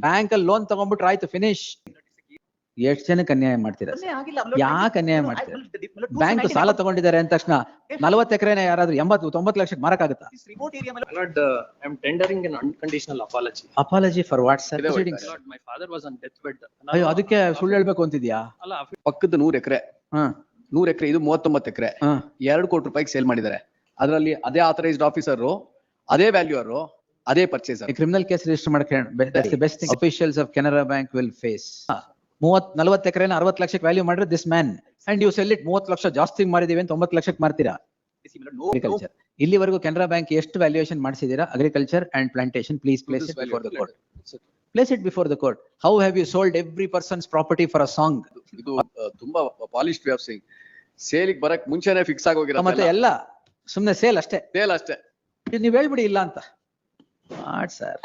Bank ಅಲ್ಲಿ loan ತಗೊಂಡ್ಬಿಟ್ರೆ ಆಯ್ತು, finish. ಎಷ್ಟು ಜನಕ್ಕೆ ಅನ್ಯಾಯ ಮಾಡ್ತೀರಾ? ಯಾಕೆ ಅನ್ಯಾಯ ಮಾಡ್ತೀರಾ? ಬ್ಯಾಂಕ್ ಸಾಲ ತಗೊಂಡಿದ್ದಾರೆ ಅಂದ ತಕ್ಷಣ 40 ಎಕರೆನ ಯಾರಾದ್ರೂ 80-90 ಲಕ್ಷಕ್ಕೆ ಮಾರಕ್ಕಾಗತ್ತಾ? I'm tendering an unconditional apology. Apology for what sir? My father was on deathbed. ಅಯ್ಯೋ, ಅದಕ್ಕೆ ಸುಳ್ಳು ಹೇಳ್ಬೇಕು ಅಂತಿದ್ಯಾ? ಪಕ್ಕದ 100 ಎಕರೆ 100 ಎಕರೆ ಇದು 39 ಎಕರೆ 2 ಕೋಟಿ ರೂಪಾಯಿಗೆ ಸೇಲ್ ಮಾಡಿದ್ದಾರೆ. ಅದರಲ್ಲಿ ಅದೇ ಆಥರೈಸ್ಡ್ ಆಫೀಸರ್, ಅದೇ ವ್ಯಾಲ್ಯೂರ್, ಅದೇ ಪರ್ಚೇಸರ್. ಕ್ರಿಮಿನಲ್ ಕೇಸ್ ರಿಜಿಸ್ಟರ್ ಮಾಡಕ್ಕೆ best thing officials of Canara bank will face. 40 ಎಕರೆನ 60 ಲಕ್ಷಕ್ಕೆ ವ್ಯಾಲ್ಯೂ ಮಾಡಿದ್ರೆ this man and you sell it 30 lakh ಜಾಸ್ತಿ ಮಾರಿದೀವಿ ಅಂತ 9 ಲಕ್ಷಕ್ಕೆ ಮಾರ್ತೀರಾ? ಅಗ್ರಿಕಲ್ಚರ್ ಇಲ್ಲಿವರೆಗೂ ಕೆನರಾ ಬ್ಯಾಂಕ್ ಎಷ್ಟು ವ್ಯಾಲ್ಯೂಯೇಷನ್ ಮಾಡಿಸಿದೀರಾ? Agriculture and plantation, please place it before the court. Place it before the court. How have you sold every person's property for a song? ಇದು ತುಂಬಾ ಪಾಲಿಶ್ಡ್ ವೇ ಆಫ್ ಸೇಯಿಂಗ್. ಸೇಲಿಗೆ ಬರಕ್ ಮುಂಚೆನೆ fix ಆಗೋಗಿರೋ ಮತ್ತೆ ಎಲ್ಲ ಸುಮ್ನೆ sale ಅಷ್ಟೇ. Sale ಅಷ್ಟೇ. ನೀವ್ ಹೇಳ್ಬಿಡಿ ಇಲ್ಲ ಅಂತ. ಸರ್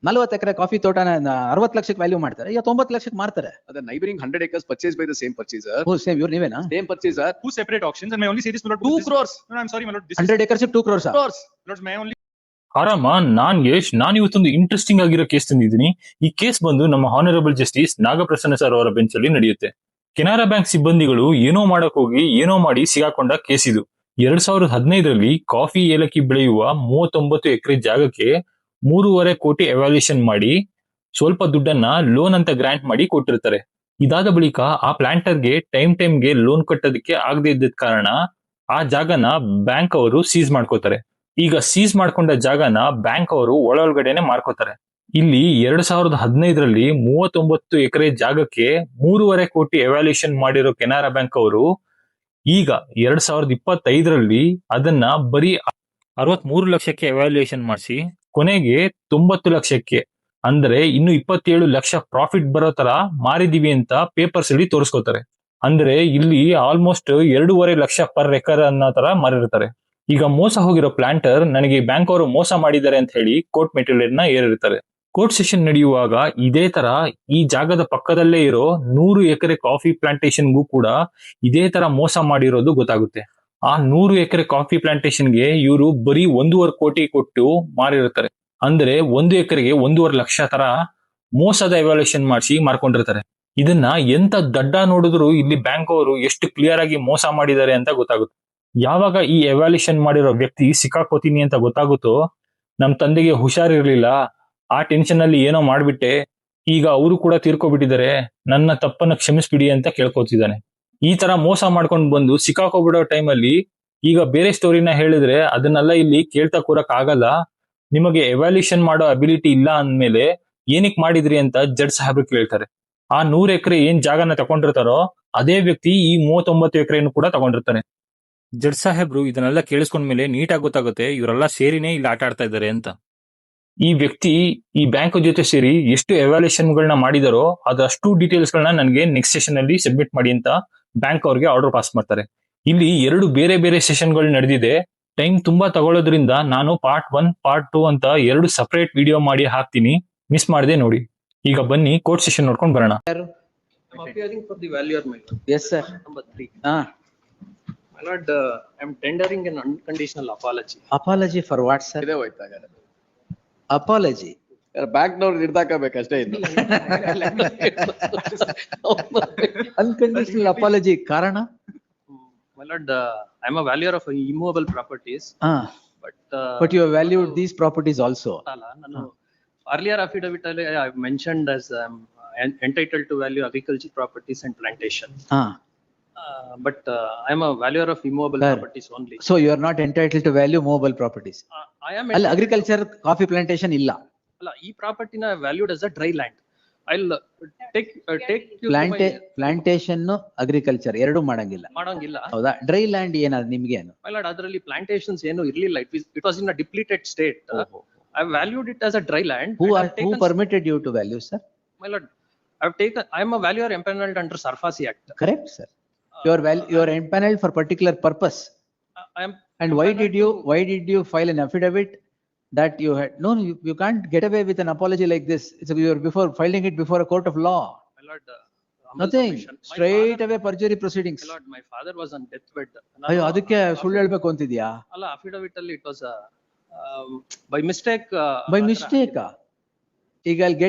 40 ಎಕರೆ ಕಾಫಿ ತೋಟನ 60 ಲಕ್ಷಕ್ಕೆ ವ್ಯಾಲ್ಯೂ ಮಾಡ್ತಾರೆ, ಈಗ 90 ಲಕ್ಷಕ್ಕೆ ಮಾರ್ತಾರೆ. ಅದ neighbouring 100 acres purchased by the same purchaser. ಓ ಸೇಮ್ ಇವ್ರು ನೀವೇನಾ? Same purchaser. Two separate auctions, and my only series 2 crores. No, I'm sorry, my lord. 100 acres 2 crores. Lord, my only. ಆರಾಮ, ನಾನ್ ಯಶ್. ನಾನು ಇವತ್ತೊಂದು ಇಂಟ್ರೆಸ್ಟಿಂಗ್ ಆಗಿರೋ ಕೇಸ್ ತಂದಿದ್ದೀನಿ. ಈ ಕೇಸ್ ಬಂದು ನಮ್ಮ ಹಾನರಬಲ್ ಜಸ್ಟಿಸ್ ನಾಗಪ್ರಸನ್ನ ಸರ್ ಅವರ ಬೆಂಚ್ ಅಲ್ಲಿ ನಡೆಯುತ್ತೆ. ಕೆನರಾ ಬ್ಯಾಂಕ್ ಸಿಬ್ಬಂದಿಗಳು ಏನೋ ಮಾಡಕ್ ಹೋಗಿ ಏನೋ ಮಾಡಿ ಸಿಗಾಕೊಂಡ ಕೇಸ್ ಇದು. 2015ರಲ್ಲಿ ಕಾಫಿ ಏಲಕ್ಕಿ ಬೆಳೆಯುವ 39 ಎಕರೆ ಜಾಗಕ್ಕೆ 3.5 ಕೋಟಿ ಎವ್ಯಾಲ್ಯೂಯೇಷನ್ ಮಾಡಿ ಸ್ವಲ್ಪ ದುಡ್ಡನ್ನ ಲೋನ್ ಅಂತ ಗ್ರಾಂಟ್ ಮಾಡಿ ಕೊಟ್ಟಿರ್ತಾರೆ. ಇದಾದ ಬಳಿಕ ಆ ಪ್ಲಾಂಟರ್ಗೆ ಟೈಮ್ಗೆ ಲೋನ್ ಕಟ್ಟೋದಕ್ಕೆ ಆಗದೆ ಇದ್ದ ಕಾರಣ ಆ ಜಾಗನ ಬ್ಯಾಂಕ್ ಅವರು ಸೀಸ್ ಮಾಡ್ಕೋತಾರೆ. ಈಗ ಸೀಸ್ ಮಾಡ್ಕೊಂಡ ಜಾಗನ ಬ್ಯಾಂಕ್ ಅವರು ಒಳಗಡೆನೆ ಮಾರ್ಕೋತಾರೆ. ಇಲ್ಲಿ 2015ರಲ್ಲಿ 39 ಎಕರೆ ಜಾಗಕ್ಕೆ 3.5 ಕೋಟಿ ಎವ್ಯಾಲ್ಯೂಯೇಷನ್ ಮಾಡಿರೋ ಕೆನರಾ ಬ್ಯಾಂಕ್ ಅವರು ಈಗ 2025ರಲ್ಲಿ ಅದನ್ನ ಬರೀ 63 ಲಕ್ಷಕ್ಕೆ ಎವ್ಯಾಲ್ಯೂಯೇಷನ್ ಮಾಡಿಸಿ ಕೊನೆಗೆ 90 ಲಕ್ಷಕ್ಕೆ, ಅಂದ್ರೆ ಇನ್ನು 27 ಲಕ್ಷ ಪ್ರಾಫಿಟ್ ಬರೋ ತರ ಮಾರಿದೀವಿ ಅಂತ ಪೇಪರ್ಸ್ ಅಲ್ಲಿ ತೋರಿಸ್ಕೋತಾರೆ. ಅಂದ್ರೆ ಇಲ್ಲಿ ಆಲ್ಮೋಸ್ಟ್ 2.5 ಲಕ್ಷ ಪರ್ ಎಕರ್ ಅನ್ನೋ ತರ ಮಾರಿರ್ತಾರೆ. ಈಗ ಮೋಸ ಹೋಗಿರೋ ಪ್ಲಾಂಟರ್ ನನಗೆ ಬ್ಯಾಂಕ್ ಅವರು ಮೋಸ ಮಾಡಿದ್ದಾರೆ ಅಂತ ಹೇಳಿ ಕೋರ್ಟ್ ಮೆಟೀರಿಯಲ್ ನ ಏರಿರ್ತಾರೆ. ಕೋರ್ಟ್ ಸೆಷನ್ ನಡೆಯುವಾಗ ಇದೇ ತರ ಈ ಜಾಗದ ಪಕ್ಕದಲ್ಲೇ ಇರೋ 100 ಎಕರೆ ಕಾಫಿ ಪ್ಲಾಂಟೇಶನ್ಗೂ ಕೂಡ ಇದೇ ತರ ಮೋಸ ಮಾಡಿರೋದು ಗೊತ್ತಾಗುತ್ತೆ. ಆ 100 ಎಕರೆ ಕಾಫಿ ಪ್ಲಾಂಟೇಶನ್ಗೆ ಇವರು ಬರೀ 1.5 ಕೋಟಿ ಕೊಟ್ಟು ಮಾರಿರ್ತಾರೆ. ಅಂದ್ರೆ 1 ಎಕರೆಗೆ 1.5 ಲಕ್ಷ ತರ ಮೋಸದ ಎವ್ಯಾಲ್ಯೂಯೇಷನ್ ಮಾಡಿಸಿ ಮಾರ್ಕೊಂಡಿರ್ತಾರೆ. ಇದನ್ನ ಎಂತ ದಡ್ಡ ನೋಡಿದ್ರು ಇಲ್ಲಿ ಬ್ಯಾಂಕ್ ಅವರು ಎಷ್ಟು ಕ್ಲಿಯರ್ ಆಗಿ ಮೋಸ ಮಾಡಿದ್ದಾರೆ ಅಂತ ಗೊತ್ತಾಗುತ್ತೆ. ಯಾವಾಗ ಈ ಎವ್ಯಾಲ್ಯೂಯೇಷನ್ ಮಾಡಿರೋ ವ್ಯಕ್ತಿ ಸಿಕ್ಕಾಕೋತೀನಿ ಅಂತ ಗೊತ್ತಾಗುತ್ತೋ, ನಮ್ ತಂದೆಗೆ ಹುಷಾರಿರ್ಲಿಲ್ಲ, ಆ ಟೆನ್ಷನ್ ಅಲ್ಲಿ ಏನೋ ಮಾಡ್ಬಿಟ್ಟೆ, ಈಗ ಅವರು ಕೂಡ ತೀರ್ಕೊಬಿಟ್ಟಿದ್ದಾರೆ, ನನ್ನ ತಪ್ಪನ್ನ ಕ್ಷಮಿಸ್ಬಿಡಿ ಅಂತ ಕೇಳ್ಕೊತಿದ್ದಾನೆ. ಈ ತರ ಮೋಸ ಮಾಡ್ಕೊಂಡು ಬಂದು ಸಿಕ್ಕಾಕೋಬಿಡೋ ಟೈಮಲ್ಲಿ ಈಗ ಬೇರೆ ಸ್ಟೋರಿನ ಹೇಳಿದ್ರೆ ಅದನ್ನೆಲ್ಲ ಇಲ್ಲಿ ಕೇಳ್ತಾ ಕೂರಕ್ ಆಗಲ್ಲ. ನಿಮಗೆ ಎವ್ಯಾಲ್ಯೂಯೇಷನ್ ಮಾಡೋ ಅಬಿಲಿಟಿ ಇಲ್ಲ ಅಂದ್ಮೇಲೆ ಏನಕ್ ಮಾಡಿದ್ರಿ ಅಂತ ಜಡ್ಜ್ ಸಾಹೇಬ್ರು ಕೇಳ್ತಾರೆ. ಆ 100 ಎಕರೆ ಏನ್ ಜಾಗನ ತಗೊಂಡಿರ್ತಾರೋ ಅದೇ ವ್ಯಕ್ತಿ ಈ 39 ಎಕರೆಯನ್ನು ಕೂಡ ತಗೊಂಡಿರ್ತಾನೆ. ಜಡ್ಜ್ ಸಾಹೇಬ್ರು ಇದನ್ನೆಲ್ಲ ಕೇಳಿಸ್ಕೊಂಡ್ಮೇಲೆ ನೀಟಾಗಿ ಗೊತ್ತಾಗುತ್ತೆ ಇವರೆಲ್ಲ ಸೇರಿನೇ ಇಲ್ಲಿ ಆಟ ಆಡ್ತಾ ಇದ್ದಾರೆ ಅಂತ. ಈ ವ್ಯಕ್ತಿ ಈ ಬ್ಯಾಂಕ್ ಜೊತೆ ಸೇರಿ ಎಷ್ಟು ಎವ್ಯಾಲ್ಯೂಯೇಷನ್ ಗಳನ್ನ ಮಾಡಿದಾರೋ ಅದಷ್ಟು ಡೀಟೇಲ್ಸ್ ಗಳನ್ನ ನನಗೆ ನೆಕ್ಸ್ಟ್ ಸೆಷನ್ ಅಲ್ಲಿ ಸಬ್ಮಿಟ್ ಮಾಡಿ ಅಂತ ಬ್ಯಾಂಕ್ ಅವ್ರಿಗೆ ಆರ್ಡರ್ ಪಾಸ್ ಮಾಡ್ತಾರೆ. ಇಲ್ಲಿ 2 ಬೇರೆ ಬೇರೆ ಸೆಷನ್ ಗಳು ನಡೆದಿದೆ. ಟೈಮ್ ತುಂಬಾ ತಗೊಳ್ಳೋದ್ರಿಂದ ನಾನು ಪಾರ್ಟ್ 1 ಪಾರ್ಟ್ 2 ಅಂತ 2 ಸಪರೇಟ್ ವಿಡಿಯೋ ಮಾಡಿ ಹಾಕ್ತೀನಿ, ಮಿಸ್ ಮಾಡದೆ ನೋಡಿ. ಈಗ ಬನ್ನಿ ಕೋರ್ಟ್ ಸೆಷನ್ ನೋಡ್ಕೊಂಡು ಬರೋಣ. I'm appearing for the valuer, my lord. Yes sir. Number 3. My lord, I'm tendering an unconditional apology. Apology for what sir? ಇದೇ ಹೋಯ್ತಾಗ Apology. ಬ್ಯಾಂಕ್ನವ್ರು ಹಿಡ್ದಾಕಬೇಕಷ್ಟೇ. ಇನ್ನು Unconditional apology ಕಾರಣ? My lord, I'm a valuer of immovable properties. But you have valued these properties also. ನಾನು earlier affidavit ಅಲ್ಲಿ I mentioned as entitled to value agriculture properties and plantation. But I'm a valuer of immovable properties only. So you are not entitled to value movable properties. I am ಅಲ್ಲ agriculture coffee plantation ಇಲ್ಲ. ಅಲ್ಲ, ಈ ಪ್ರಾಪರ್ಟಿನ valued as a dry land. I'll take you to my plantation agriculture ಎರಡು ಮಾಡಂಗಿಲ್ಲ. ಮಾಡಂಗಿಲ್ಲ. ಹೌದಾ? Dry land ಏನಾದ್ರು ನಿಮ್ಗೆ ಏನು? My lord, ಅದರಲ್ಲಿ ಪ್ಲಾಂಟೇಶನ್ಸ್ ಏನು ಇರ್ಲಿಲ್ಲ. It was in a depleted state. I valued it as a dry land. Who permitted you to value sir? My lord, I am a valuer empaneled under SARFAESI Act. Correct sir. You are empaneled for particular purpose. I am. And why did you file an affidavit that you had? No, you can't get away with an apology like this. You are before filing it before a court of law. My lord, nothing. Straight away perjury proceedings. My lord, my father was on deathbed. ಅಯ್ಯೋ, ಅದಕ್ಕೆ ಸುಳ್ಳು ಹೇಳ್ಬೇಕು ಅಂತಿದ್ಯಾ? ಅಲ್ಲ, affidavit ಅಲ್ಲಿ it was by mistake. By mistake? ಈಗ ಅಲ್ಲಿ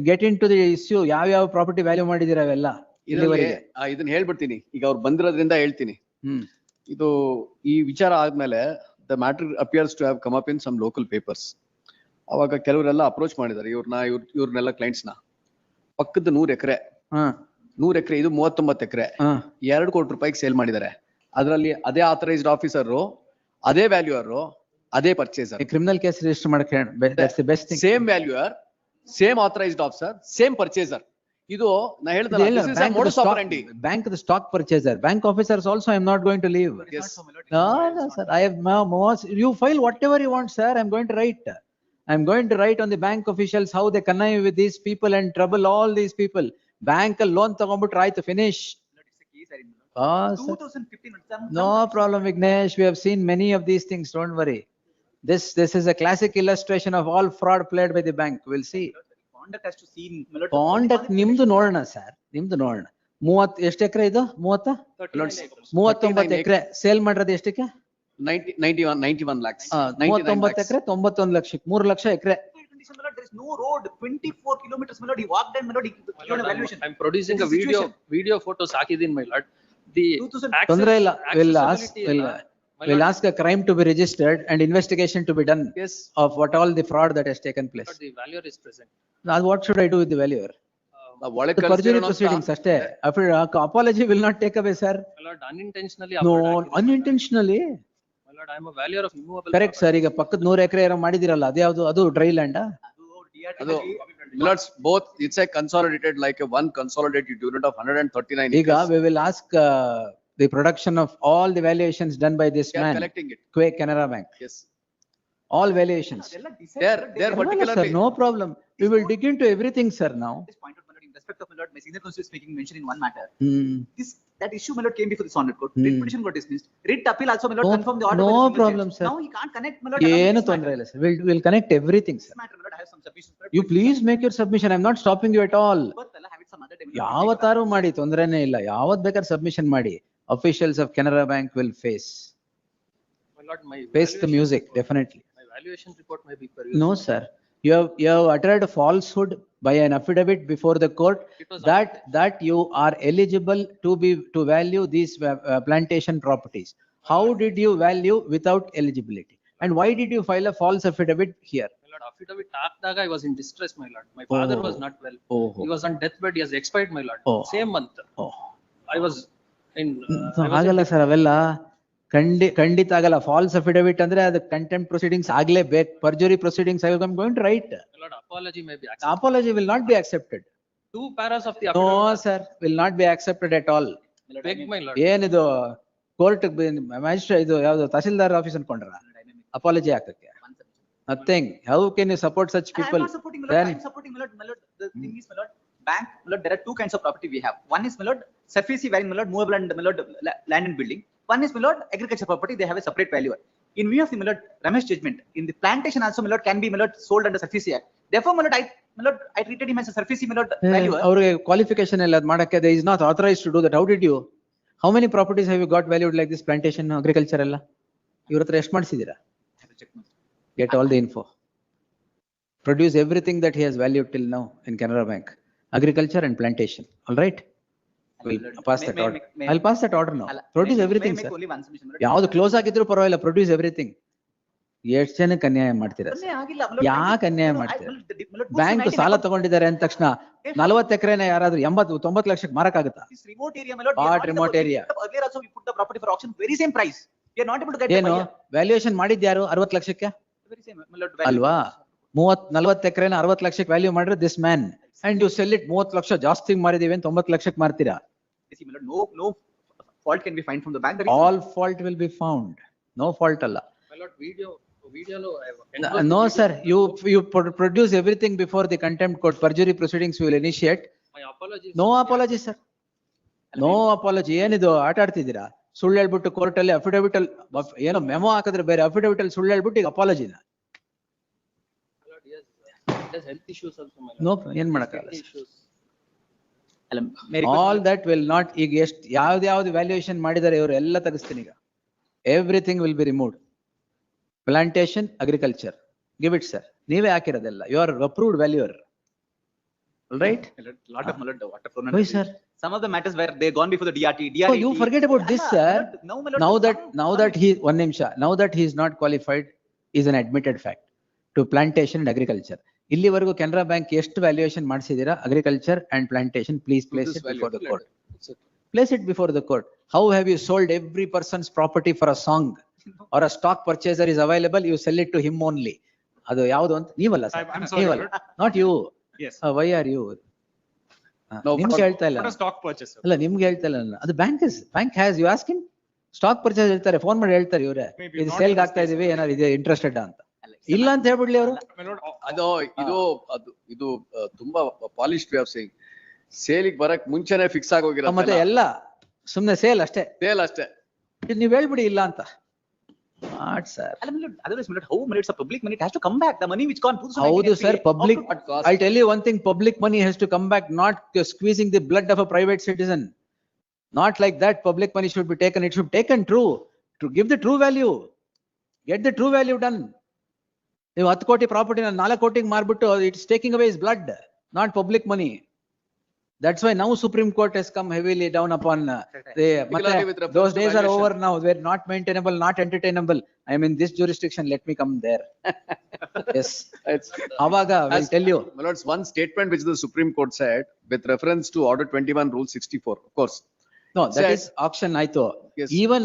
get into the issue, ಯಾವ property value ಮಾಡಿದಿರ ಅವೆಲ್ಲ ಇದರಲ್ಲಿ ಇಲ್ಲಿವರೆಗೆ. ಇದನ್ನ ಹೇಳ್ಬಿಡ್ತೀನಿ, ಈಗ ಅವ್ರು ಬಂದಿರೋದ್ರಿಂದ ಹೇಳ್ತೀನಿ. ಇದು ಈ ವಿಚಾರ ಆದ್ಮೇಲೆ the matter appears to have come up in some local papers. ಅವಾಗ ಕೆಲವರೆಲ್ಲ ಅಪ್ರೋಚ್ ಮಾಡಿದ್ದಾರೆ ಇವ್ರನ್ನೆಲ್ಲ ಕ್ಲೈಂಟ್ಸ್ ನ. ಪಕ್ಕದ 100 ಎಕರೆ ಇದು 39 ಎಕರೆ 2 ಕೋಟಿ ರೂಪಾಯಿಗೆ ಸೇಲ್ ಮಾಡಿದ್ದಾರೆ. ಅದರಲ್ಲಿ ಅದೇ ಆಥರೈಸ್ಡ್ ಆಫೀಸರ್, ಅದೇ ವ್ಯಾಲ್ಯೂಯರ್, ಅದೇ ಪರ್ಚೇಸರ್. ಕ್ರಿಮಿನಲ್ ಕೇಸ್ ರಿಜಿಸ್ಟರ್ ಮಾಡಕ್ಕೆ that's the best thing. Same valuer, same authorised officer, same purchaser. ಇದು ನಾ ಹೇಳ್ದಲ್ಲ, modus operandi. Bank the stock purchaser, bank officers also I am not going to leave. Yes. No, sir, I have you file whatever you want, sir. I am going to write on the bank officials how they connive with these people and trouble all these people. Bank loan ತಗೊಂಡ್ಬಿಟ್ರೆ ಆಯ್ತು, finish. Sir. 2015. No problem, Vignesh. We have seen many of these things. Don't worry. This is a classic illustration of all fraud played by the bank. We'll see. Conduct has to see, my lord. Conduct ನಿಮ್ದು ನೋಡೋಣ sir, ನಿಮ್ದು ನೋಡೋಣ. 30 ಎಷ್ಟು ಎಕರೆ ಇದು? 39 ಎಕರೆ sale ಮಾಡಿರೋದು ಎಷ್ಟಕ್ಕೆ? 91 lakhs. 39 ಎಕರೆ 91 ಲಕ್ಷಕ್ಕೆ 3 ಲಕ್ಷ ಎಕರೆ. There is no road, 24 kilometers, my lord. He walked in, my lord. He given a valuation. I'm producing This a is situation. video photos ಹಾಕಿದೀನಿ, my lord. The 2000 ತೊಂದ್ರೆ ಇಲ್ಲ. accessibility We'll ask a crime to be registered and investigation to be done Yes. of what all the fraud that has taken place. the valuer is present. Now what should I do with the valuer? ಒಳಗೆ The perjury proceedings ಅಷ್ಟೇ. Apology will not take away, sir. My lord, unintentionally. No, upload ಹಾಕಿದ್ದೀನಿ. unintentionally. My lord, I am a valuer of immovable. Correct, sir. ಈಗ ಪಕ್ಕದ 100 ಎಕರೆ ಏನೋ ಮಾಡಿದಿರಲ್ಲ, ಅದ್ಯಾವ್ದು? ಅದು dry land. ಅದು Millards, both it's a consolidated, like a one consolidated unit of 139 ಈಗ acres. we will ask the production of all the valuations done by this They are man, collecting it. Quake Canara Bank. Yes. All valuations. They're Come on, sir, particularly. no problem. We will dig into everything, sir, now. This point out, my lord, in respect of, my lord, my senior counsel is making mention in one matter. Hmm. That issue, my lord, came before the Honorable Court. Writ petition got dismissed. Writ appeal also, my lord, No- confirmed the order. no by the single problem, judge. sir. Now he can't connect, my lord. ಏನು this ತೊಂದ್ರೆ matter. ಇಲ್ಲ, sir. We'll connect everything, This sir. matter, my lord, I have some submissions. my lord. You please make your submission. I'm not stopping you at all. But I'll have it some other day, my lord. ಯಾವತ್ತಾರು ಮಾಡಿ, ತೊಂದ್ರೆನೇ ಇಲ್ಲ. ಯಾವತ್ ಬೇಕಾದ್ರೆ submission ಮಾಡಿ. Officials of Canara Bank will face My lord, my the valuation music, report- definitely. My valuation report may be perused. No, sir. You have uttered a falsehood by an affidavit before the court It was that you are eligible to value these plantation properties. How did you value without eligibility? And why did you file a false affidavit here? My lord, affidavit ಹಾಕ್ದಾಗ I was in distress, my lord. My father was not well. Oh. He was on deathbed. He has expired, my lord. Oh. Same month. Oh. I was in. So, ಆಗಲ್ಲ sir, ಅವೆಲ್ಲ ಖಂಡಿತ ಆಗಲ್ಲ. False affidavit ಅಂದ್ರೆ ಅದು contempt proceedings ಆಗ್ಲೇಬೇಕು. Perjury proceedings I am going to write. My lord, apology may be accepted. Apology will not be accepted. 2 paras of the No, affidavit. sir, will not be accepted at all. Beg, my lord. ಏನಿದು court magistrate ಇದು ಯಾವ್ದು tahsildar office ಅನ್ಕೊಂಡ್ರ apology ಹಾಕಕ್ಕೆ? Nothing. How can you support such I am people? not supporting, my lord. Then I am supporting, my lord. My lord, the thing is, my lord, bank, my lord, there are two kinds of property we have. One is, my lord, surface value, my lord, movable and, my lord, land and building. One is, my lord, agriculture property, they have a separate value. In view of the, my lord, Ramesh judgment, in the plantation also, my lord, can be, my lord, sold under surface act. Therefore, my lord, I treated him as a surface, my lord, value. ಅವ್ರಿಗೆ qualification ಎಲ್ಲ ಅದ್ ಮಾಡಕ್ಕೆ they is not authorized to do that. How did you? How many properties have you got valued like this plantation agriculture ಎಲ್ಲ? ಇವ್ರ ಹತ್ರ ಎಷ್ಟು ಮಾಡಿಸಿದೀರಾ? Get all the info. Produce everything that he has valued till now in Canara Bank, agriculture and plantation. All right? We'll pass that order. I'll pass that order now. Produce everything, sir. Only one submission, my lord. ಯಾವ್ದು close ಆಗಿದ್ರು ಪರವಾಗಿಲ್ಲ, produce everything. ಎಷ್ಟ್ ಜನಕ್ಕೆ ಅನ್ಯಾಯ ಮಾಡ್ತೀರಾ? ಕನ್ಯೆ ಆಗಿಲ್ಲ, my lord. ಯಾಕೆ ಅನ್ಯಾಯ I- ಮಾಡ್ತೀರಾ? my lord, my lord, bank post-19 ಸಾಲ account- ತಗೊಂಡಿದ್ದಾರೆ ಅಂದ ತಕ್ಷಣ 40 ಎಕರೆನ ಯಾರಾದ್ರೂ 80-90 ಲಕ್ಷಕ್ಕೆ ಮಾರಕ್ಕಾಗತ್ತಾ? This remote area, my lord. we are What not able remote to- area? Earlier also we put the property for auction, very same price. We are not able to get the ಏನು buyer. Valuation ಮಾಡಿದ್ಯಾರು? 60 ಲಕ್ಷಕ್ಕೆ Very same, my lord. value. ಅಲ್ವಾ? 40 ಎಕರೆನ 60 ಲಕ್ಷಕ್ಕೆ value ಮಾಡಿದ್ರೆ this man, and you sell it 30 lakh ಜಾಸ್ತಿ ಮಾರಿದೀವಿ ಅಂತ 90 ಲಕ್ಷಕ್ಕೆ ಮಾರ್ತೀರಾ? You see, my lord, no fault can be found from the bank. The reason- All fault will be found. No fault ಅಲ್ಲ. My lord, video lo No, sir, you produce everything before the contempt court. Perjury proceedings will initiate. My apologies. No apology, sir. No apology. ಏನಿದು ಆಟ ಆಡ್ತಿದ್ದೀರಾ? ಸುಳ್ಳು ಹೇಳ್ಬಿಟ್ಟು court ಅಲ್ಲಿ affidavit ಅಲ್ಲಿ ಏನೋ memo ಹಾಕಿದ್ರೆ ಬೇರೆ, ಅಫಿಡವಿಟ್ ಅಲ್ಲಿ ಸುಳ್ಳು ಹೇಳ್ಬಿಟ್ಟು ಈಗ ಅಪಾಲಜಿನ. My lord, yes. There's health issues also, my lord. No, ಏನ್ ಮಾಡಕ್ಕಾಗಲ್ಲ. Health issues. ಅಲ್ಲ, may I request- All that will not, ಈಗ ಎಷ್ಟು ಯಾವ್ದು ವ್ಯಾಲ್ಯೂಯೇಷನ್ ಮಾಡಿದಾರೆ ಇವರು ಎಲ್ಲ ತೆಗಿಸ್ತೀನಿ ಈಗ. Everything will be removed. Plantation, agriculture. Give it, sir. ನೀವೇ ಹಾಕಿರೋದೆಲ್ಲ. You are approved valuer. all right? Lot of my lord, water flow. Why, sir? Some of the matters where they gone before the DRT. Oh, you forget about this, sir. No, my lord, Now that he, one nimsha, now that he is not qualified is an admitted fact to plantation and agriculture. ಇಲ್ಲಿವರೆಗೂ Canara bank ಎಷ್ಟು valuation ಮಾಡಿಸಿದೀರಾ agriculture and plantation, please place it before the court. Place it before the court. How have you sold every person's property for a song or a stock purchaser is available, you sell it to him only? ಅದು ಯಾವುದು ಅಂತ ನೀವಲ್ಲ sir, I'm sorry, ನೀವಲ್ಲ, Lord. not you. Yes. Why are you? No, ನಿಮ್ಗೆ ಹೇಳ್ತಾ ಇಲ್ಲ, What a stock purchase, sir. ಅಲ್ಲ ನಿಮ್ಗೆ ಹೇಳ್ತಾ ಇಲ್ಲ ನಾನು. ಅದು bank has, you ask him, stock purchase ಹೇಳ್ತಾರೆ, ಫೋನ್ ಮಾಡಿ ಹೇಳ್ತಾರೆ ಇವ್ರೆ, Maybe ಇದು not ಸೇಲ್ಗೆ in this ಆಗ್ತಾ case. ಇದೀವಿ, ಏನಾದ್ರು ಇದೆ ಇಂಟ್ರೆಸ್ಟೆಡ್ ಅಂತ. ಇಲ್ಲ ಅಂತ ಹೇಳ್ಬಿಡ್ಲಿ ಅವರು. My lord, ಅದು ಇದು ತುಂಬಾ ಪಾಲಿಶ್ಡ್ ವೇ ಆಫ್ ಸೇಯಿಂಗ್. ಸೇಲಿಗೆ ಬರಕ್ ಮುಂಚೆನೆ ಫಿಕ್ಸ್ ಮತ್ತೆ ಆಗೋಗಿರತ್ತೆ, ಎಲ್ಲ ಸುಮ್ನೆ ಸೇಲ್ ಅಷ್ಟೇ, ಸೇಲ್ ಅಷ್ಟೇ. ಇದು ನೀವ್ ಹೇಳ್ಬಿಡಿ ಇಲ್ಲ ಅಂತ. Not sir. Otherwise, my lord, how my lord, it's a public money, it has to come back. The money which gone. ಹೌದು sir, public, At cost. I'll tell you one thing, public money has to come back, not squeezing the blood of a private citizen. Not like that, public money should be taken, it should be taken true, to give the true value. Get the true value done. ನೀವು 10 ಕೋಟಿ property 4 ಕೋಟಿಗೆ ಮಾರ್ಬಿಟ್ಟು, it's taking away his blood, not public money. That's why now Supreme Court has come heavily down upon Particularly with reference those to days are valuation. over now. They're not maintainable, not entertainable. I am in this jurisdiction, let me come there. Yes. Avaga, I will tell you. My lords, one statement which the Supreme Court said with reference to Order 21 Rule 64, of course. No, that Said- is auction ಆಯ್ತು. Yes. Even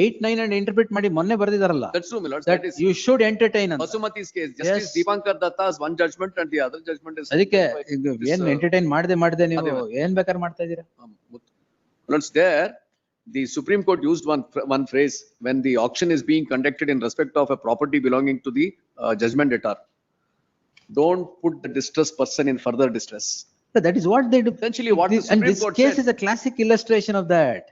8, 9 and interpret ಮಾಡಿ ಮೊನ್ನೆ ಬರ್ದಿದಾರಲ್ಲ. That's true, my lords. That That is you should entertain ಅಂತ. Basumati's case. Justice Yes. Deepankar Datta has one judgment and the other judgment is. ಅದಕ್ಕೆ This, ಏನ್ entertain ಮಾಡದೆ ನೀವು ಅದೇ. ಏನ್ ಬೇಕಾದ್ರೆ ಮಾಡ್ತಾ ಇದೀರಾ. Lords, there, the Supreme Court used one phrase when the auction is being conducted in respect of a property belonging to the judgment debtor. Don't put the distressed person in further distress. That is what they do. Essentially what the And Supreme this Court case said. is a classic illustration of that.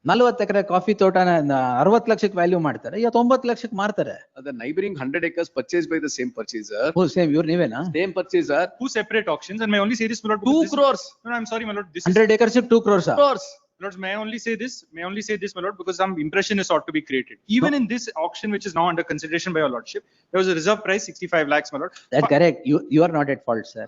40 acre coffee ತೋಟನ 60 ಲಕ್ಷಕ್ಕೆ value ಮಾಡ್ತಾರೆ, 9 ಲಕ್ಷಕ್ಕೆ ಮಾರ್ತಾರೆ. The neighboring 100 acres purchased by the same purchaser, ಓ same ಇವ್ರು ನೀವೇನಾ? same purchaser, two separate auctions, and may I only say this, my lord. 2 because this- crores. No, I'm sorry, my lord, this is, 100 acres 2 crores. Crores. lords, may I only say this, my lord, because some impression is ought to be created. Even in this auction, which is now under consideration by your lordship, there was a reserve price 65 lakhs, my lord. That's correct. You are not at fault, sir.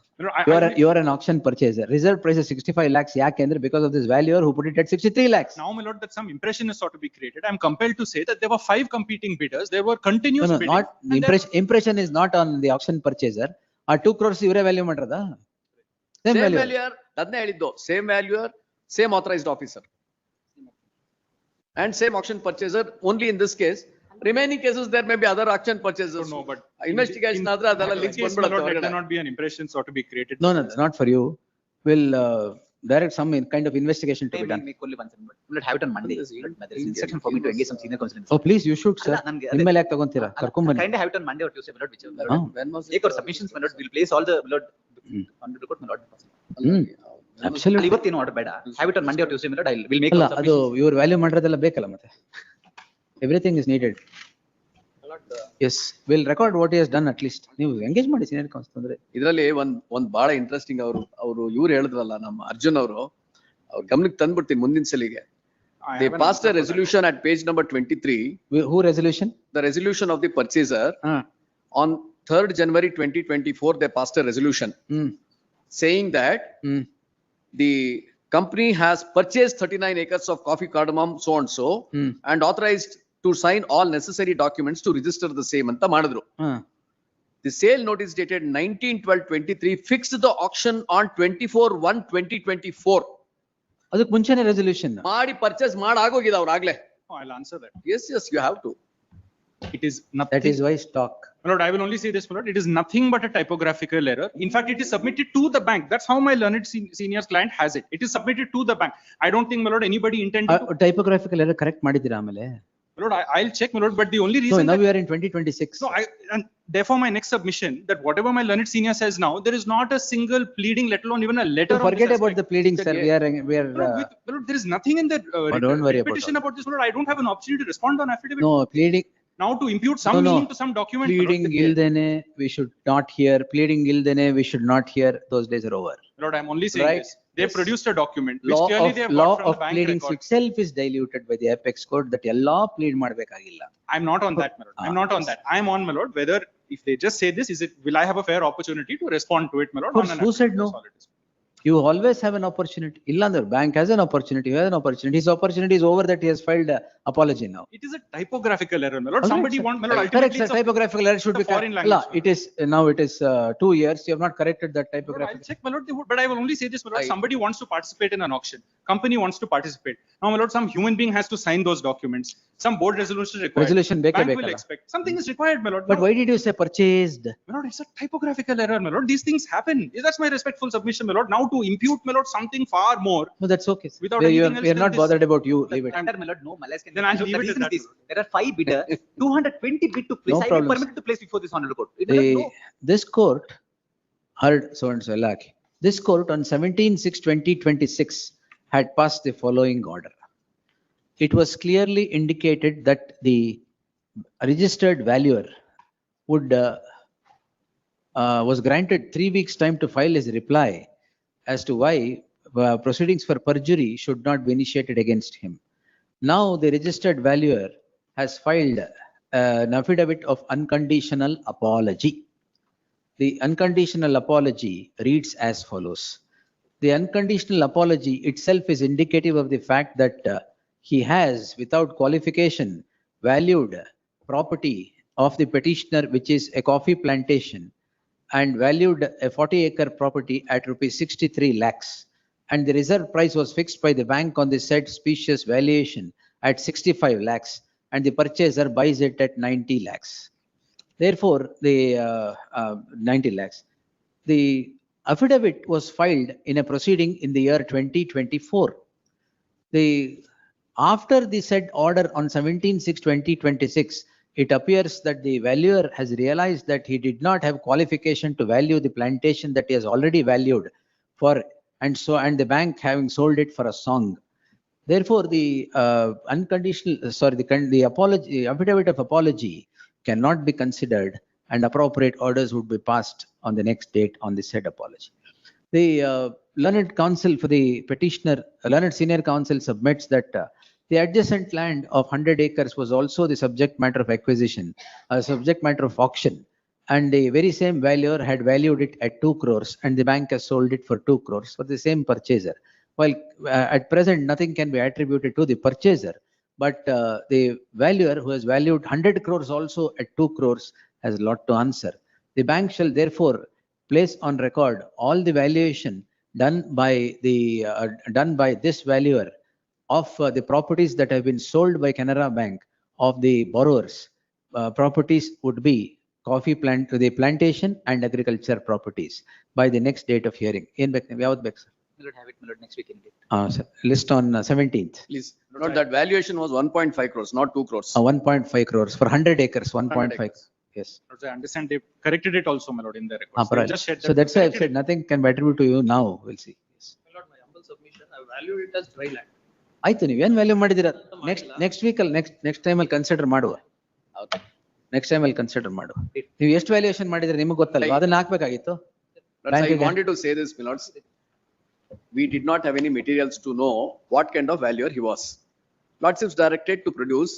My lord, You are an auction purchaser. Reserve price is 65 lakhs. ಯಾಕೆಂದ್ರೆ because of this valuer who put it at 63 lakhs. now, my lord, that some impression is ought to be created. I'm compelled to say that there were 5 competing bidders. There were continuous No, bidding. not, the impression is not on the auction purchaser. ಆ 2 crores ಇವರೇ value ಮಾಡ್ರದ? Same Same value. valuer, ಅದನ್ನೇ ಹೇಳಿದ್ದು, same valuer, same authorized officer. And same auction purchaser, only in this case. Remaining cases, there may be other auction purchasers. No, but Investigation ಆದ್ರೆ ಅದೆಲ್ಲ links Yes, my ಬಂದ್ಬಿಡುತ್ತೆ lord, let ಹೊರಗಡೆ. there not be an impression ought to be created. No, not for you. We'll direct some kind of investigation to be done. Make only one second, but we'll have it on Monday. There is instruction for me to engage some senior counsel. Oh, please, you should, sir. ಅಲ್ಲ, ನನ್ಗೆ ನಿಮ್ಮೇಲೆ ಯಾಕೆ ತಗೊಂತೀರಾ? ಕರ್ಕೊಂಬನ್ನಿ. Kind of have it on Monday or Tuesday, my lord, whichever, my ಹಾ. lord. When was it? Take our submissions, my lord, we'll place all the, my lord, on the record, my lord. Absolutely. ಇವತ್ತೇನು order ಬೇಡ. Have it on Monday or Tuesday, my lord, we'll make ಅಲ್ಲ our ಅದು submissions. ಇವ್ರು value ಮಾಡಿರೋದೆಲ್ಲ ಬೇಕಲ್ಲ ಮತ್ತೆ. Everything is needed. Yes, we'll record what he has done at least. ನೀವು engage ಮಾಡಿ senior council ಅಂದ್ರೆ. ಇದ್ರಲ್ಲಿ ಒಂದ್ ಬಹಳ ಇಂಟ್ರೆಸ್ಟಿಂಗ್ ಅವರು ಇವ್ರು ಹೇಳಿದ್ರಲ್ಲ ನಮ್ಮ ಅರ್ಜುನ್ ಅವರು, ಅವ್ರ ಗಮನಕ್ಕೆ ತಂದ್ಬಿಡ್ತೀನಿ ಮುಂದಿನ ಸಲಿಗೆ. I They have an passed a answer for that. resolution at page number 23, Who resolution? the resolution of the purchaser. ಹಾ. On 3rd January 2024, they passed a resolution saying that the company has purchased 39 acres of coffee cardamom so and so and authorized to sign all necessary documents to register the same anta madidru. The sale notice dated 19/12/23 fixed the auction on 24/1/2024. ಅದಕ್ಕೆ ಮುಂಚೆನೆ resolution ಮಾಡಿ purchase ಮಾಡಿ ಆಗೋಗಿದೆ ಅವ್ರಾಗ್ಲೇ. Oh, I'll answer that. Yes, you have to. It is nothing. That is why stock. My lord, I will only say this, my lord, it is nothing but a typographical error. In fact, it is submitted to the bank. That's how my learned senior's client has it. It is submitted to the bank. I don't think, my lord, anybody intended to. ಟೈಪೋಗ್ರಾಫಿಕಲ್ ಎಲ್ಲ correct ಮಾಡಿದ್ದೀರಾ ಆಮೇಲೆ? My lord, I'll check, my lord, but the only So reason. now that- we are in 2026. No, and therefore my next submission, that whatever my learned senior says now, there is not a single pleading, let alone even a letter. So on forget this about the aspect. pleading, sir. We are, My lord, my lord, there is nothing in the don't worry about petition all. about this, my lord. I don't have an opportunity to respond on affidavit. no, pleading, Now to impute some No, no. meaning to some document. my lord, pleading ಇಲ್ದೇನೆ we should not hear, pleading ಇಲ್ದೇನೆ we should not hear, those days are over. my lord, I'm only saying Right. this. They Yes. produced a document which Law clearly of, they have law got from of the bank pleadings record. itself is diluted by the apex court that ಎಲ್ಲಾ plead ಮಾಡ್ಬೇಕಾಗಿಲ್ಲ. I'm not on that, my lord. I'm not on that. I'm on, my lord, whether If they just say this, will I have a fair opportunity to respond to it, my lord? Of course, on an who said acceptable no? solid? You always have an opportunity. Illandar bank has an opportunity, you have an opportunity. His opportunity is over that he has filed a apology now. It is a typographical error, my lord. All right, Somebody sir. want, my lord, Correct, ultimately sir. it's a- Typographical error should it's be. a foreign Allah, language, it is, now it is 2 years. You have not corrected that Lord, I'll typographical. check, my lord, but I will only say this, my lord, I- somebody wants to participate in an auction, company wants to participate. Now, my lord, some human being has to sign those documents, some board resolution is required. Resolution beke Bank will bekala. expect, something is required, my lord. But No, why did you say purchased? my lord, it's a typographical error, my lord, these things happen. That's my respectful submission, my lord. Now to impute, my lord, something far more. No, that's okay. sir. Without We anything else are than not this. bothered about you. Leave it. Under, my lord, no malice can be Then I'll found. leave The it at reason is that, this, there are 5 bidders, 220 bid took place. No I will problems. permit to place before this honorable court. My lord, no. This court heard so and so like. This court on 17/6/2026 had passed the following order. It was clearly indicated that the registered valuer would was granted 3 weeks time to file his reply as to why proceedings for perjury should not be initiated against him. Now the registered valuer has filed an affidavit of unconditional apology. The unconditional apology reads as follows. The unconditional apology itself is indicative of the fact that he has, without qualification, valued property of the petitioner, which is a coffee plantation, and valued a 40-acre property at rupees 63 lakhs. And the reserve price was fixed by the bank on the said specious valuation at 65 lakhs, and the purchaser buys it at 90 lakhs. Therefore, the 90 lakhs. The affidavit was filed in a proceeding in the year 2024. After the said order on 17/6/2026, it appears that the valuer has realized that he did not have qualification to value the plantation that he has already valued for, and the bank having sold it for a song. Therefore, the affidavit of apology cannot be considered, and appropriate orders would be passed on the next date on the said apology. The learned counsel for the petitioner, learned senior counsel submits that the adjacent land of 100 acres was also the subject matter of acquisition, subject matter of auction, and the very same valuer had valued it at 2 crores, and the bank has sold it for 2 crores for the same purchaser. While at present nothing can be attributed to the purchaser, but the valuer who has valued 100 crores also at 2 crores has a lot to answer. The bank shall therefore place on record all the valuation done by this valuer of the properties that have been sold by Canara Bank of the borrowers. Properties would be coffee plant, the plantation and agriculture properties by the next date of hearing. My lord, have it, my lord, next week in date. Sir, list on 17th. Please, note that valuation was 1.5 crores, not 2 crores. 1.5 crores for 100 acres, 1.5. acres. Yes. I understand they corrected it also, my lord, in the records. They Parag. just said So that that's why I've corrected said nothing can be attributed to you now. We'll see. Yes. My lord, my humble submission, I value it as dry land. ಆಯ್ತು ನೀವೇನ್ value ಮಾಡಿದಿರ next week ಅಲ್ಲಿ next time ಅಲ್ಲಿ consider ಮಾಡುವ. Next time ಅಲ್ಲಿ consider ಮಾಡುವ. ನೀವು ಎಷ್ಟು valuation ಮಾಡಿದ್ರೆ ನಿಮಗೆ ಗೊತ್ತಲ್ವಾ, ಅದನ್ನ ಹಾಕ್ಬೇಕಾಗಿತ್ತು. Lords, I wanted to say this, my lords. We did not have any materials to know what kind of valuer he was. Lordships directed to produce,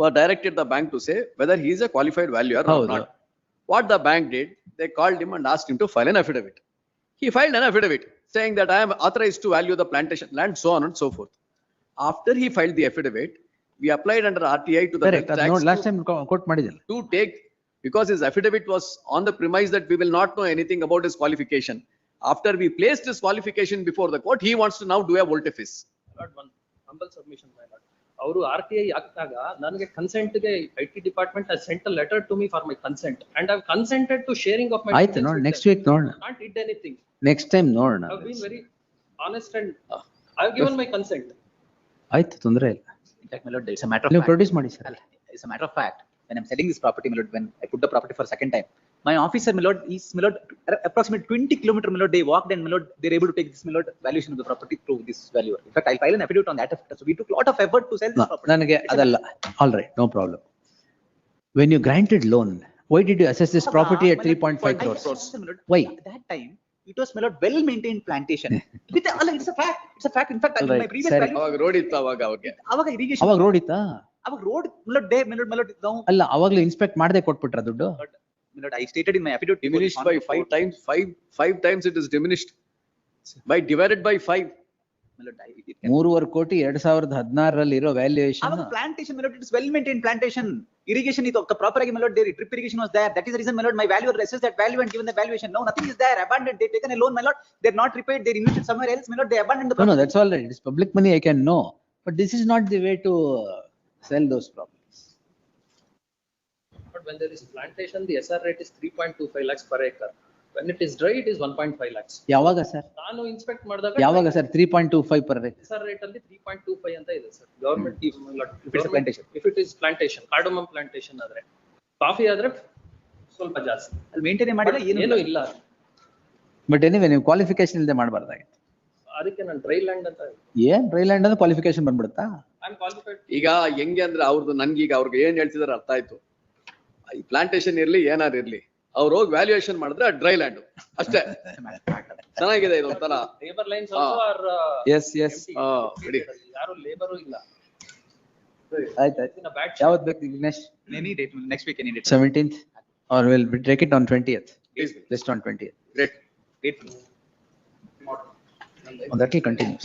or directed the bank to say whether he is a qualified valuer or ಹೌದು. not. What the bank did, they called him and asked him to file an affidavit. He filed an affidavit saying that I am authorized to value the plantation land, so on and so forth. After he filed the affidavit, we applied under RTI to the Correct. Wealth ಅದು ನೋಡಿ Tax last time quote ಮಾಡಿದಿಲ್ಲ. to take, because his affidavit was on the premise that we will not know anything about his qualification. After we placed his qualification before the court, he wants to now do a volte-face. My lord, one humble submission, my lord. ಅವರು RTI ಹಾಕಿದಾಗ ನನಗೆ consent ಗೆ IT department has sent a letter to me for my consent and I've consented to sharing of my. ಆಯ್ತು details ನೋಡಿ with next them. Weak ನೋಡೋಣ. Can't did anything. Next time ನೋಡೋಣ. I've been very honest and I've given my consent. ಆಯ್ತು, ತೊಂದರೆ ಇಲ್ಲ. In fact, my lord, it's a matter of ನೀವು fact. Produce ಮಾಡಿ sir. It's a matter of fact. When I'm selling this property, my lord, when I put the property for a second time, my officer, my lord, is, my lord, approximately 20 kilometers, my lord, they walked and, my lord, they're able to take this, my lord, valuation of the property through this valuer. In fact, I'll file an affidavit on that effect. So we took a lot of effort to sell this property. ನನಗೆ ಅದಲ್ಲ. All right, no problem. When you granted loan, why did you assess this property at 3.5 crores? Why? At that time, it was, my lord, well-maintained plantation. It's a fact. It's a fact. In fact, All in my right, previous ಸರಿ. value, ಅವಾಗ road ಇತ್ತು ಅವಾಗ ಅವ್ರಿಗೆ. ಅವಾಗ irrigation, ಅವಾಗ road ಇತ್ತಾ? ಅವಾಗ road, my lord, day, my lord, now, ಅಲ್ಲ, ಅವಾಗ್ಲೂ ಇನ್ಸ್ಪೆಕ್ಟ್ ಮಾಡದೆ ಕೊಟ್ಬಿಟ್ರ ದುಡ್ಡು? my lord, I stated in my affidavit. Diminished by 5 times it is diminished. By divided by 5. My lord, it can- 3.5 ಕೋಟಿ 2016 ಇರೋ valuation Our plantation, my lord, it is well maintained plantation. Irrigation is proper, my lord, there drip irrigation was there. That is the reason, my lord, my valuer assessed that value and given the valuation. No, nothing is there, abandoned. They taken a loan, my lord. They're not repaid, they invested somewhere else, my lord, they abandoned the No, property. that's all right. It's public money, I can know. But this is not the way to sell those properties. But when there is plantation, the SR rate is 3.25 lakhs per acre. When it is dry, it is 1.5 lakhs. ಯಾವಾಗ sir? ನಾನು inspect ಮಾಡಿದಾಗ ಯಾವಾಗ sir 3.25 per acre? SR rate ಅಲ್ಲಿ 3.25 ಅಂತ ಇದೆ sir. Government plantation. if it is plantation, cardamom plantation ಆದ್ರೆ, coffee ಆದ್ರೆ ಸ್ವಲ್ಪ ಜಾಸ್ತಿ. ಅಲ್ಲಿ maintain ಮಾಡಿಲ್ಲ, ಏನು ಇಲ್ಲ. ಬಟ್ ಎನಿವೆ ನೀವು ಕ್ವಾಲಿಫಿಕೇಶನ್ ಇಲ್ಲದೆ ಮಾಡಬಾರ್ದಾಗಿತ್ತು. ಅದಕ್ಕೆ ನಾನು ಡ್ರೈ ಲ್ಯಾಂಡ್ ಅಂತ. ಏನ್ ಡ್ರೈ ಲ್ಯಾಂಡ್ ಅಂದ್ರೆ ಕ್ವಾಲಿಫಿಕೇಶನ್ ಬಂದ್ಬಿಡುತ್ತಾ? I am qualified. ಈಗ ಹೆಂಗೆ ಅಂದ್ರೆ ಅವ್ರದ್ದು ನನ್ಗೀಗ ಅವ್ರಿಗೆ ಏನ್ ಹೇಳ್ತಿದಾರೆ ಅರ್ಥ ಆಯ್ತು. ಈ ಪ್ಲಾಂಟೇಶನ್ ಇರ್ಲಿ ಏನಾರು ಇರ್ಲಿ, ಅವ್ರು ಹೋಗಿ ವ್ಯಾಲ್ಯೂಯೇಷನ್ ಮಾಡಿದ್ರೆ ಡ್ರೈ ಲ್ಯಾಂಡ್ ಅಷ್ಟೇ. ಚೆನ್ನಾಗಿದೆ ಇದು ಒಂಥರ. Labour lines also are yes yes ಬಿಡಿ. ಯಾರು ಲೇಬರು ಇಲ್ಲ. ಆಯ್ತು. ಬ್ಯಾಡ್ ಯಾವತ್ ಬೇಕು Vignesh? Any date, next week, any date. 17th or we'll take it on 20th. Please. Just on 20th. Great. Date. Oh, that will continue.